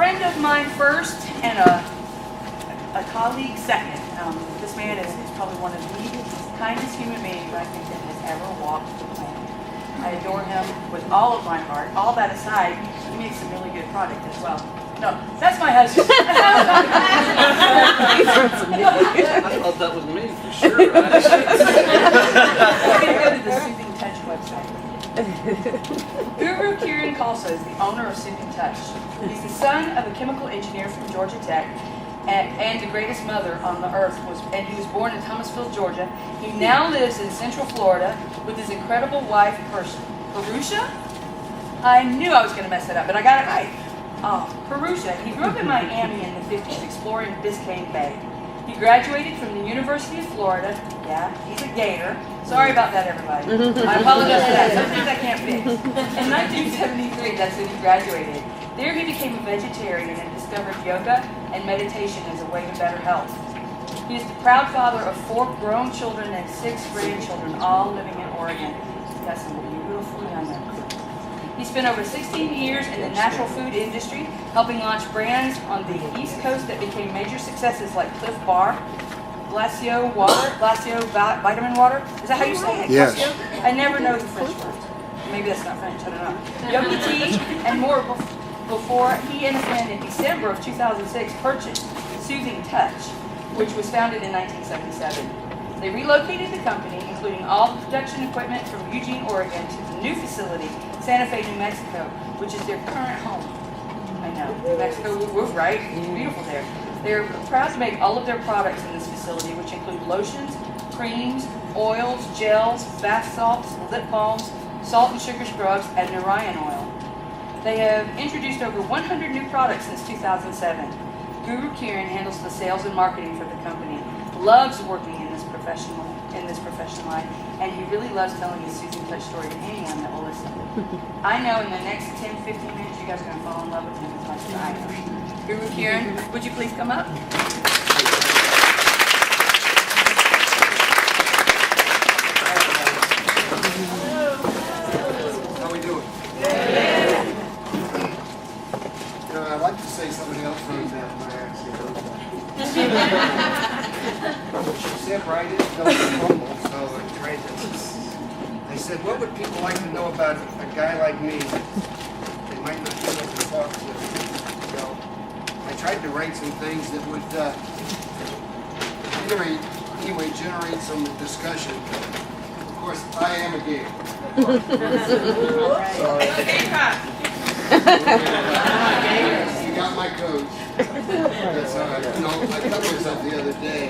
friend of mine first and a colleague second. This man is probably one of the kindest human beings I think that has ever walked the planet. I adore him with all of my heart. All that aside, he makes some really good product as well. No, that's my husband. I thought that was me for sure. We're going to go to the Soothing Touch website. Gurukirn Khalsa is the owner of Soothing Touch. He's the son of a chemical engineer from Georgia Tech and the greatest mother on the earth. And he was born in Thomasville, Georgia. He now lives in Central Florida with his incredible wife, Perusha? I knew I was going to mess that up, but I got it right. Oh, Perusha. He grew up in Miami in the 50s, exploring Biscayne Bay. He graduated from the University of Florida. Yeah, he's a gator. Sorry about that, everybody. I apologize for that. Some things I can't fix. In 1973, that's when he graduated. There he became a vegetarian and discovered yoga and meditation as a way to better health. He is the proud father of 4 grown children and 6 grandchildren, all living in Oregon. He's got some beautiful young ones. He spent over 16 years in the natural food industry, helping launch brands on the East Coast that became major successes like Cliff Bar, Glacio Vitamin Water. Is that how you say it? Yes. Glacio? I never know the French words. Maybe that's not French, I don't know. Yogi Tea and more before he and a friend in December of 2006 purchased Soothing Touch, which was founded in 1977. They relocated the company, including all the production equipment from Eugene, Oregon, to the new facility, Santa Fe, New Mexico, which is their current home. I know, New Mexico, we're right, it's beautiful there. They're proud to make all of their products in this facility, which include lotions, creams, oils, gels, bath salts, lip balms, salt and sugar scrubs, and Narayan oil. They have introduced over 100 new products since 2007. Gurukirn handles the sales and marketing for the company, loves working in this professional line, and he really loves telling his Soothing Touch story to anyone that will listen. I know in the next 10-15 minutes you guys are going to fall in love with him as much as I am. Gurukirn, would you please come up? How we doing? I'd like to say something else from that my accent. She said right in, don't fumble, so I tried to. I said, what would people like to know about a guy like me? They might not be able to talk to. So I tried to write some things that would generate some discussion. Of course, I am a gator. You got my coach. That's all right. You know, I cut myself the other day,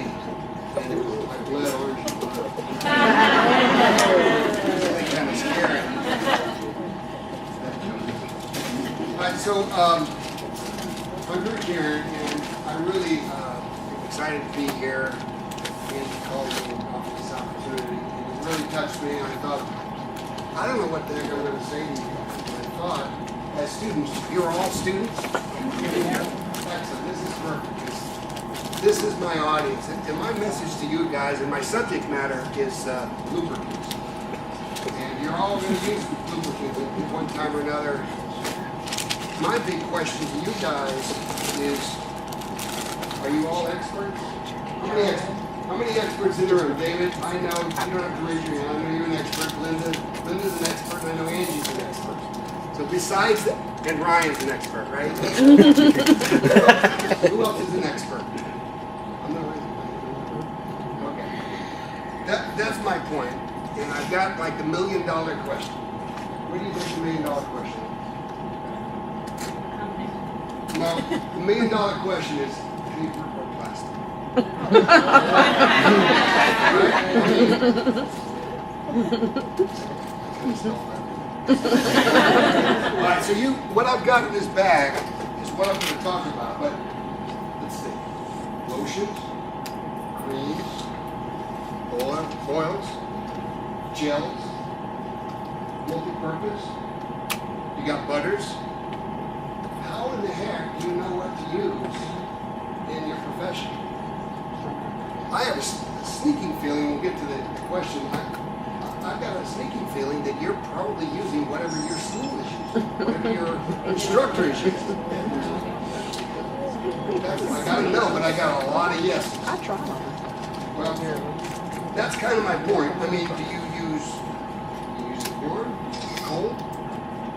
and it was my blood orange. Really kind of scary. All right, so I'm Gurukirn, and I'm really excited to be here and to call you off this opportunity. And it really touched me, and I thought, I don't know what the heck I'm going to say to you guys. But I thought, as students, you're all students? Excellent, this is perfect. This is my audience, and my message to you guys, and my subject matter is lubricants. And you're all going to use lubricants at one time or another. My big question to you guys is, are you all experts? How many experts in the room? David, I know, you don't have to raise your hand. I know you're an expert. Linda's an expert, and I know Angie's an expert. So besides that, and Ryan's an expert, right? Who else is an expert? I'm not raising my hand. Okay. That's my point. And I've got like the $1 million question. What do you think the $1 million question is? No, the $1 million question is paper or plastic? Alright, so what I've got in this bag is what I'm going to talk about, but let's see. Lotions, creams, oils, gels, multi-purpose, you got butters. How in the heck do you know what to use in your profession? I have a sneaking feeling, we'll get to the question, I've got a sneaking feeling that you're probably using whatever your school is using, whatever your instructor is using. I gotta know, but I got a lot of yeses. I try. Well, that's kind of my point. I mean, do you use it warm, cold?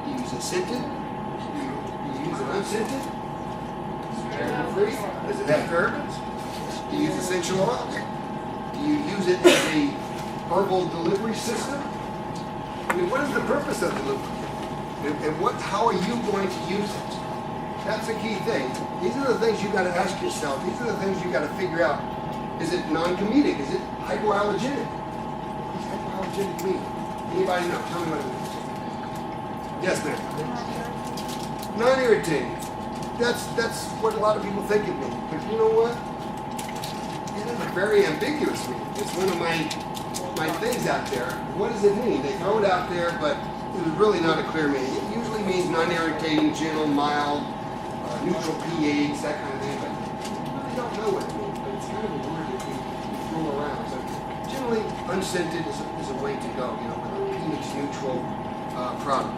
Do you use it scented? Do you use it unscented? Paraben free? Does it have parabens? Do you use essential oils? Do you use it as a herbal delivery system? I mean, what is the purpose of delivery? And how are you going to use it? That's the key thing. These are the things you got to ask yourself. These are the things you got to figure out. Is it non-comedic? Is it hypoallergenic? What does hypoallergenic mean? Anybody know? Tell me what it is. Yes, ma'am. Non-irritating. That's what a lot of people think it means. But you know what? It is a very ambiguous meaning. It's one of my things out there. What does it mean? They throw it out there, but it is really not a clear meaning. It usually means non-irritating, gentle, mild, neutral pH, that kind of thing. But you really don't know what it means. But it's kind of a word that we throw around. So generally, unscented is a way to go. With a pH neutral product.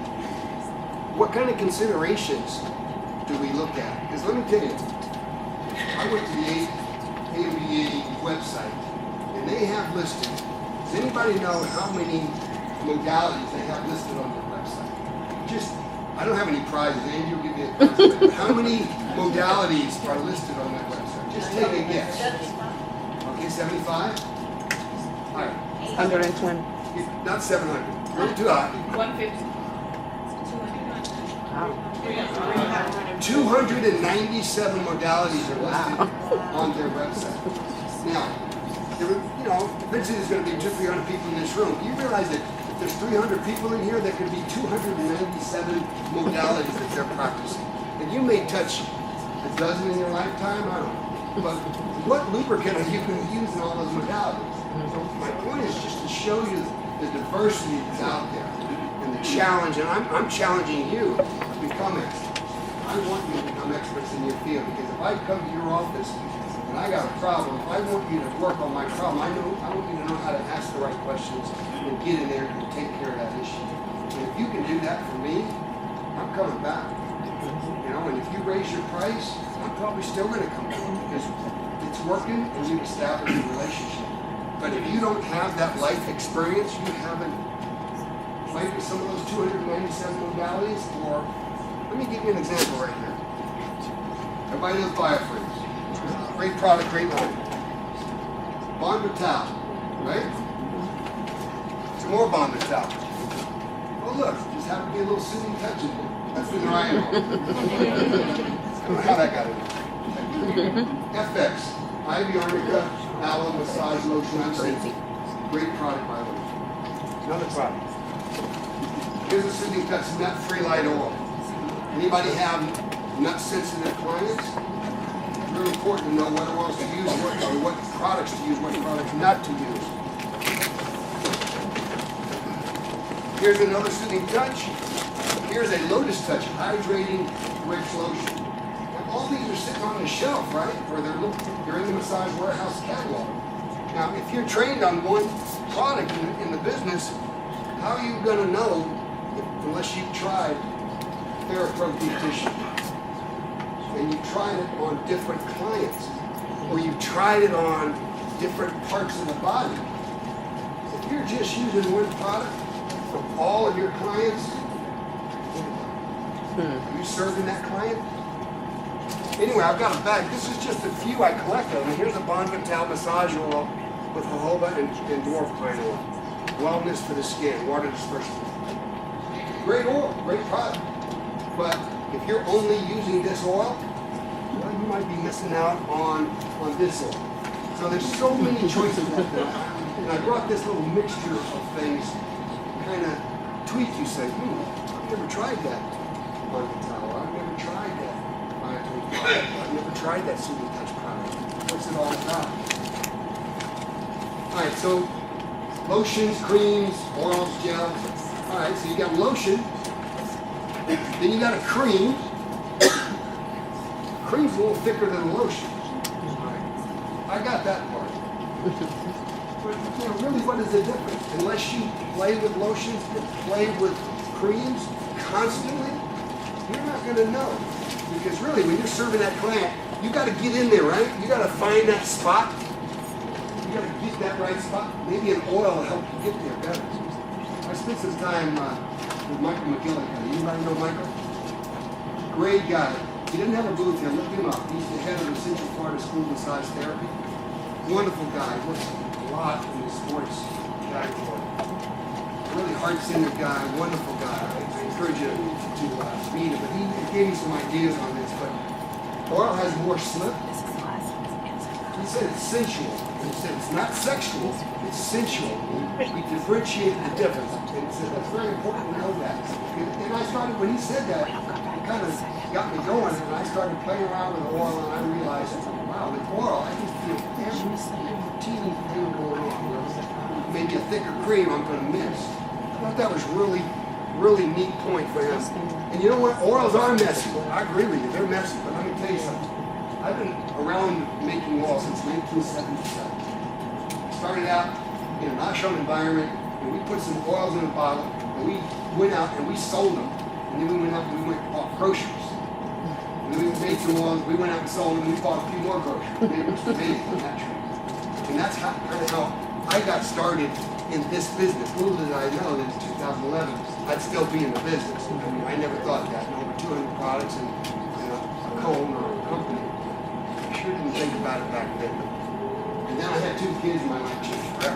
What kind of considerations do we look at? Because let me tell you, I went to the ABA website, and they have listed. Does anybody know how many modalities they have listed on their website? I don't have any prizes. Andy will give me a prize. But how many modalities are listed on that website? Just take a guess. 75. Okay, 75? All right. 120. Not 700. Really too high. 150. 297 modalities are listed on their website. Now, eventually there's going to be 200-300 people in this room. Do you realize that if there's 300 people in here, there could be 297 modalities that they're practicing? And you may touch a dozen in your lifetime, I don't know. But what lubricant are you going to use in all those modalities? So my point is just to show you the diversity that's out there and the challenge. And I'm challenging you to become experts. I want you to become experts in your field, because if I come to your office and I got a problem, if I want you to work on my problem, I want you to know how to ask the right questions and get in there and take care of that issue. And if you can do that for me, I'm coming back. And if you raise your price, I'm probably still going to come back, because it's working and we've established a relationship. But if you don't have that life experience, you haven't played with some of those 297 modalities, or let me give you an example right here. Everybody knows Biofreeze. Great product, great line. Bond Vital, right? Some more Bond Vital. Oh look, just happened to be a little soothing touch in there. That's the Narayan. I don't know how that got in there. FX, Ivy Arnica, Aloe Massage Lotion. I'm saying, great product, by the way. Another product. Here's a soothing touch, nut-free light oil. Anybody have nut-sensitive clients? It's really important to know what oils to use, what products to use, what products not to use. Here's another soothing touch. Here's a Lotus Touch hydrating rich lotion. Now, all these are sitting on the shelf, right? Or they're in the Massage Warehouse catalog. Now, if you're trained on one product in the business, how are you going to know unless you've tried TheraPro Deep Tissue? And you've tried it on different clients, or you've tried it on different parts of the body. If you're just using one product for all of your clients, are you serving that client? Anyway, I've got a bag. This is just a few I collected. And here's a Bond Vital massage oil with jojoba and dwarf pine oil. Wellness for the skin, water dispersion. Great oil, great product. But if you're only using this oil, well, you might be missing out on this oil. So there's so many choices out there. And I brought this little mixture of things to kind of tweak you, say, I've never tried that Bond Vital. I've never tried that Biotin product. I've never tried that Soothing Touch product. What's it all about? All right, so lotions, creams, oils, gels. All right, so you got lotion. Then you got a cream. Cream's a little thicker than a lotion. Right. I got that part. But really, what is the difference? Unless you play with lotions, play with creams constantly, You're not going to know. Because really, when you're serving that client, you got to get in there, right? You got to find that spot. You got to get that right spot. Maybe an oil will help you get there better. I spent some time with Michael McGillicuddy. Anybody know Michael? Great guy. He didn't have a booth here. Look him up. He's the head of the Central Florida School of Massage Therapy. Wonderful guy. Works a lot in the sports category. Really heart-centered guy. Wonderful guy. I encourage you to meet him. But he gave me some ideas on this. But oil has more slip. He said it's sensual. He said it's not sexual. It's sensual. We differentiate the difference. And he said that's very important to know that. And I started, when he said that, it kind of got me going, and I started playing around with oil, and I realized, wow, with oil, I can feel every teeny thing going on. Maybe a thicker cream I'm going to miss. I thought that was really neat point for him. And you know what? Oils are messy. I agree with you. They're messy. But let me tell you something. I've been around making oil since 1977. Started out in an ashram environment, and we put some oils in a bottle, and we went out and we sold them. And then we went out and we went and bought groceries. And then we made some oils, we went out and sold them, and we bought a few more groceries. It was amazing, naturally. And that's kind of how I got started in this business. Little did I know that in 2011, I'd still be in the business. I mean, I never thought that. And over 200 products and a co-owner of a company. I sure didn't think about it back then. And then I had 2 kids, and my life changed forever.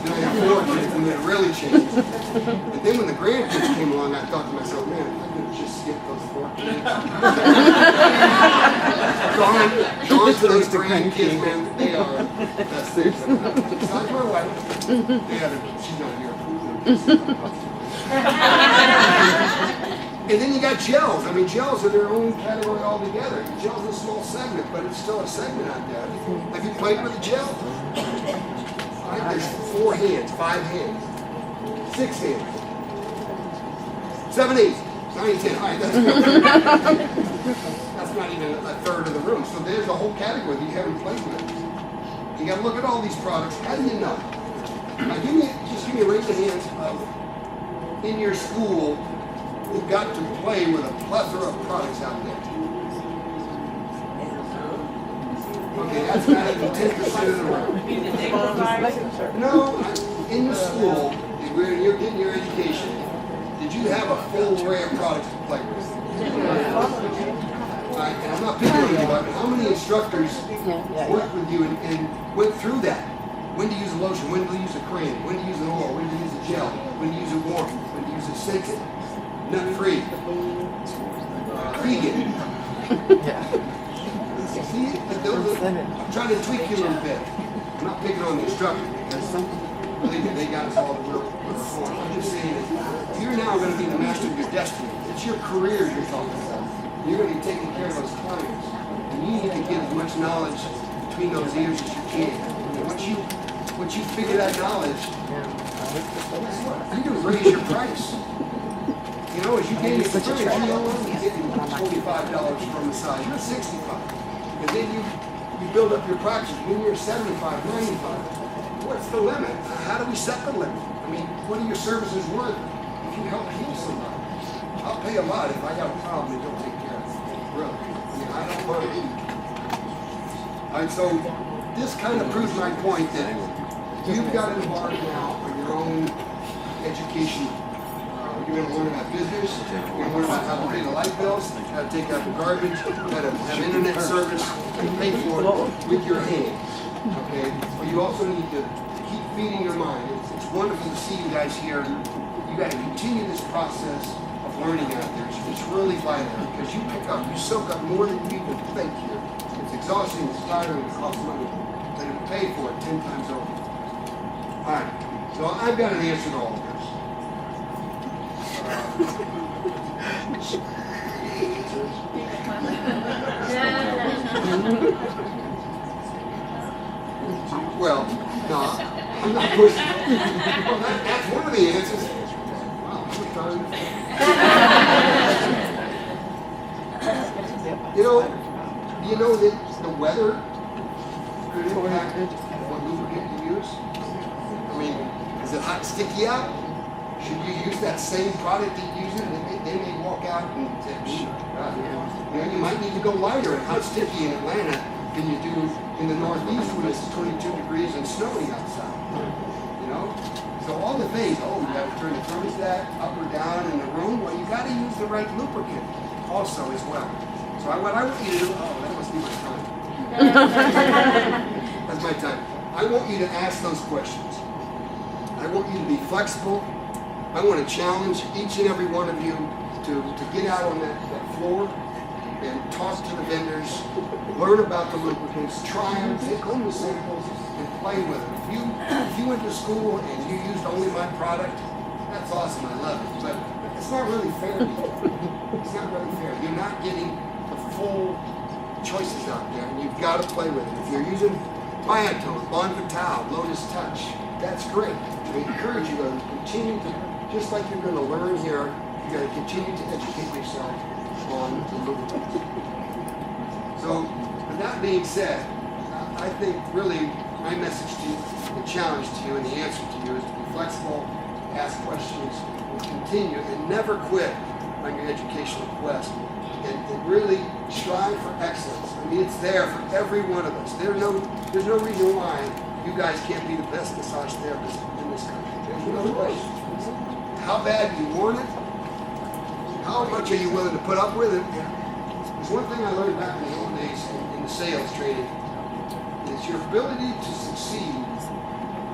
Then I had 4 kids, and then it really changed. And then when the grandkids came along, I thought to myself, man, if I could just skip those 4 kids. Gone to those grandkids, man. They are the best things. Besides my wife, she's not here. And then you got gels. I mean, gels are their own category altogether. Gels is a small segment, but it's still a segment out there. Have you played with a gel? All right, there's 4 hands, 5 hands, 6 hands, 7 eighths, 9 10. All right, that's not even a third of the room. So there's a whole category that you haven't played with. You got to look at all these products. How do you know? Now, just give me a raise of hands of in your school who got to play with a plethora of products out there. Okay, that's not even 10% of the room. No, in the school, where you're getting your education, did you have a full array of products to play with? And I'm not picking on you, but how many instructors worked with you and went through that? When to use a lotion, when to use a cream, when to use an oil, when to use a gel, when to use it warm, when to use it scented, nut-free, vegan. See, I'm trying to tweak you a little bit. I'm not picking on the instructor. Believe me, they got us all to where we're going. I'm just saying that you're now going to be the master of your destiny. It's your career you're talking about. You're going to be taking care of those clients. And you need to get as much knowledge between those ears as you can. And once you figure that knowledge, you can raise your price. You know, as you gain experience, you're no longer getting $25 for a massage. You're at $65. And then you build up your practice. When you're 75, 95, what's the limit? How do we set the limit? I mean, what are your services worth if you help heal somebody? I'll pay a lot if I got a problem and don't take care of it. Really. I mean, I don't want to. All right, so this kind of proves my point that you've got to embark now on your own education. You're going to learn about business, you're going to learn about how to pay the light bills, how to take out the garbage, how to have internet service, and pay for it with your hands. Okay? But you also need to keep feeding your mind. It's wonderful to see you guys here. You got to continue this process of learning out there. It's really vital because you soak up more than you even think here. It's exhausting, it's tiring, it costs money. But it'll pay for it 10 times over. All right. So I've got an answer to all of this. Well, no, I'm not pushing. Well, that's one of the answers. Wow, I'm trying. You know that the weather could impact what lubricant you use? I mean, is it hot, sticky out? Should you use that same product that you use it? They may walk out and say, God, you might need to go lighter and hot sticky in Atlanta than you do in the Northeast when it's 22 degrees and snowing outside. You know? So all the things, you got to turn the thermostat up or down in the room. Well, you got to use the right lubricant also as well. So what I want you to do, that must be my time. That's my time. I want you to ask those questions. I want you to be flexible. I want to challenge each and every one of you to get out on that floor and talk to the vendors, learn about the lubricants, try them, take home the samples, and play with them. If you went to school and you used only my product, that's awesome, I love it. But it's not really fair to you. It's not really fair. You're not getting the full choices out there, and you've got to play with it. If you're using Biotone, Bon Vital, Lotus Touch, that's great. I encourage you to continue to, just like you're going to learn here, you got to continue to educate yourself on the lubricants. So, with that being said, I think really my message to you, the challenge to you, and the answer to you is to be flexible, ask questions, and continue, and never quit on your educational quest. And really strive for excellence. I mean, it's there for every one of us. There's no reason why you guys can't be the best massage therapists in this country. There's no question. How bad do you want it? How much are you willing to put up with it? There's one thing I learned back in the old days in the sales training, is your ability to succeed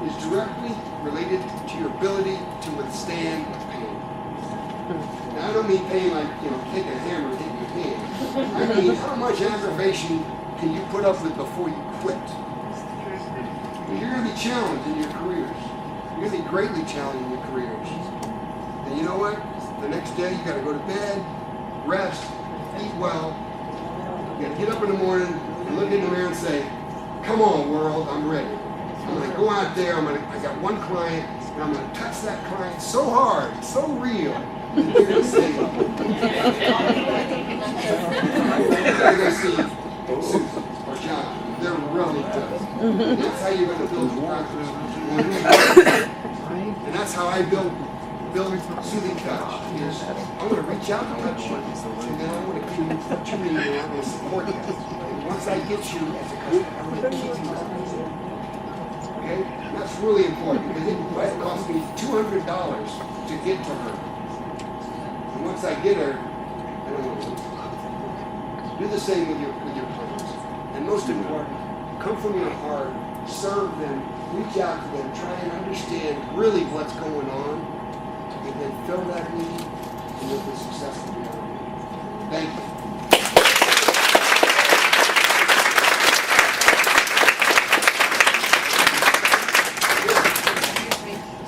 is directly related to your ability to withstand pain. Now, I don't mean pain like, taking a hammer and hitting your hand. I mean, how much aggravation can you put up with before you quit? Because you're going to be challenged in your careers. You're going to be greatly challenged in your careers. And you know what? The next day, you got to go to bed, rest, eat well. You got to get up in the morning and look in the mirror and say, come on, world, I'm ready. I'm going to go out there, I got one client, and I'm going to touch that client so hard, so real. You're going to see, Susan or John. They're really good. And that's how you're going to build your confidence. And that's how I build soothing touch. Is I want to reach out and touch you, and then I want to keep you in and I want to support you. And once I get you as a coach, I'm going to keep you. Okay? And that's really important because it cost me $200 to get to her. And once I get her, I don't want to lose. Do the same with your clients. And most important, come from your heart, serve them, reach out to them, try and understand really what's going on, and then fill that need, and you'll be successful beyond it. Thank you.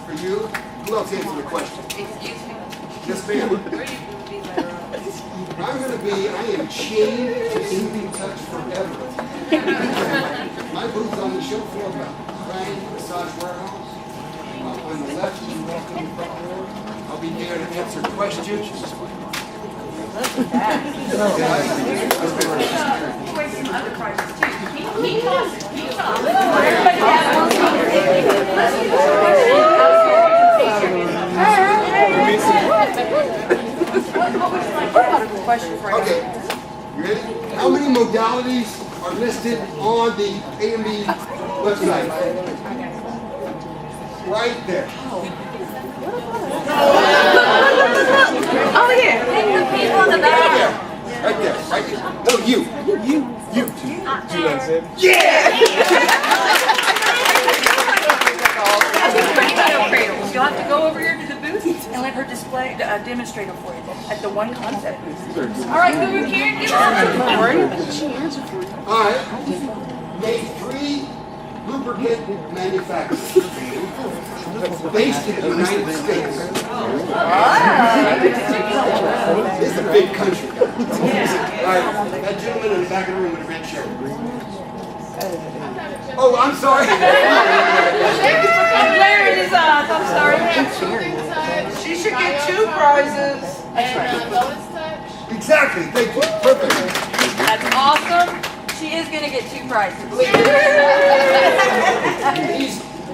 For you, who else answered the question? Excuse me. Yes, ma'am. Where are you going to be later on? I am chained to soothing touch forever. My booth's on the show floor, Ryan Massage Warehouse. On the left, you walk in the front door. I'll be there to answer questions. Look at that. Wait, some other prizes too. Keep tossing. Keep tossing. Everybody has one. Question for you. Okay, you ready? How many modalities are listed on the AMB website? Right there. Oh yeah. The people in the back. Right there. Right there. No, you. Yeah! You'll have to go over here to the booth and let her demonstrate them for you at the One Concept booth. All right, Gurukirn, get on. All right. Name 3 lubricant manufacturers based in the United States. This is a big country. All right, that gentleman in the back of the room with a red shirt. Oh, I'm sorry. I'm glaring his eyes. I'm sorry. She should get 2 prizes. That's right. Exactly. Thank you. Perfect. That's awesome. She is going to get 2 prizes.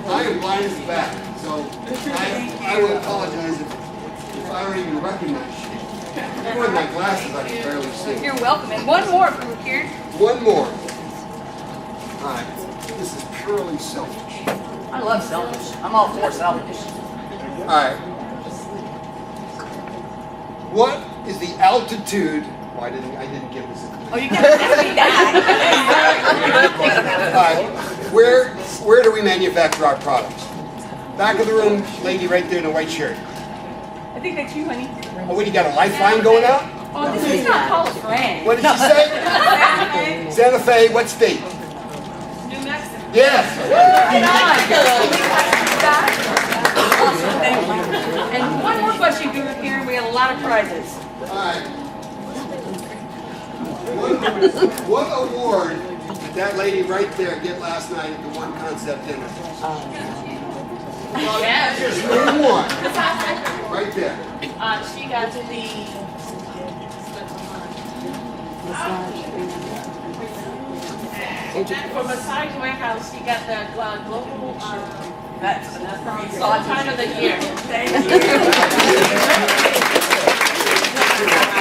I am blind as a bat, so So I will apologize if I don't even recognize you. Even with my glasses, I can barely see. You're welcome. And one more, Gurukirn. One more. All right. This is purely selfish. I love selfish. I'm all for selfish. All right. What is the altitude? Oh, I didn't give this a clue. Oh, you can ask me that. All right. Where do we manufacture our products? Back of the room, lady right there in the white shirt. I think that's you, honey. Oh, what, you got a lifeline going out? Oh, this is not called a friend. What did she say? Santa Fe, what state? New Mexico. Yes. Awesome, thank you. And one more question, Gurukirn. We have a lot of prizes. All right. What award did that lady right there get last night at the One Concept dinner? Yes. Just name one. Right there. She got the for Massage Warehouse. She got the global That's enough for me. time of the year. Thank you.